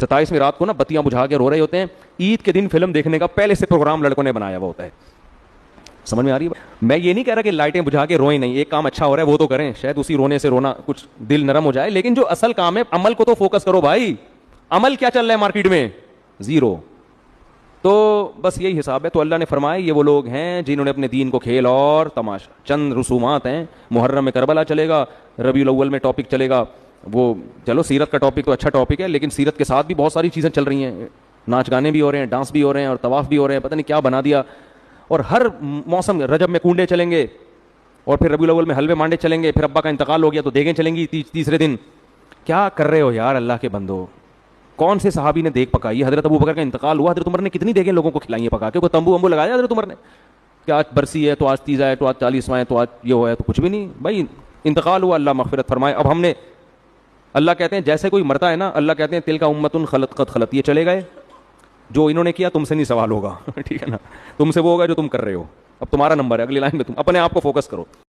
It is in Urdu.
27ویں رات کو نا بتیاں بجھا کے رو رہے ہوتے ہیں. عید کے دن فلم دیکھنے کا پہلے سے پروگرام لڑکوں نے بنایا ہوا ہوتا ہے. سمجھ میں آ رہی ہے؟ میں یہ نہیں کہہ رہا کہ لائٹیں بجھا کے روئیں نہیں, ایک کام اچھا ہو رہا ہے وہ تو کریں, شاید اسی رونے سے رونا کچھ دل نرم ہو جائے, لیکن جو اصل کام ہے عمل کو تو فوکس کرو بھائی. عمل کیا چل رہا ہے مارکیٹ میں؟ زیرو. تو بس یہی حساب ہے. تو اللہ نے فرمایا یہ وہ لوگ ہیں جنہوں نے اپنے دین کو کھیل اور تماشا. چند رسومات ہیں, محرم میں کربلا چلے گا, ربیع الاول میں ٹاپک چلے گا, وہ چلو سیرت کا ٹاپک تو اچھا ٹاپک ہے, لیکن سیرت کے ساتھ بھی بہت ساری چیزیں چل رہی ہیں, ناچ گانے بھی ہو رہے ہیں, ڈانس بھی ہو رہے ہیں, اور طواف بھی ہو رہے ہیں, پتہ نہیں کیا بنا دیا. اور ہر موسم, رجب میں کنڈے چلیں گے, اور پھر ربیع الاول میں حلوے مانڈے چلیں گے, پھر ابا کا انتقال ہو گیا تو دیگیں چلیں گی تیسرے دن. کیا کر رہے ہو یار اللہ کے بندو؟ کون سے صحابی نے دیگ پکائی؟ حضرت ابو بکر کا انتقال ہوا, حضرت عمر نے کتنی دیگیں لوگوں کو کھلائی ہیں پکا کے, کوئی تمبو ومبو لگایا حضرت عمر نے کہ آج برسی ہے تو آج تیزا ہے تو آج 40واں ہے تو آج یہ ہوا ہے؟ تو کچھ بھی نہیں بھائی, انتقال ہوا, اللہ مغفرت فرمائے. اب ہم نے, اللہ کہتے ہیں جیسے کوئی مرتا ہے نا, اللہ کہتے ہیں تل کا امتن خلط قد خلط, یہ چلے گئے, جو انہوں نے کیا تم سے نہیں سوال ہوگا. ٹھیک ہے نا, تم سے وہ ہوگا جو تم کر رہے ہو. اب تمہارا نمبر ہے, اگلی لائن میں تم اپنے آپ کو فوکس کرو.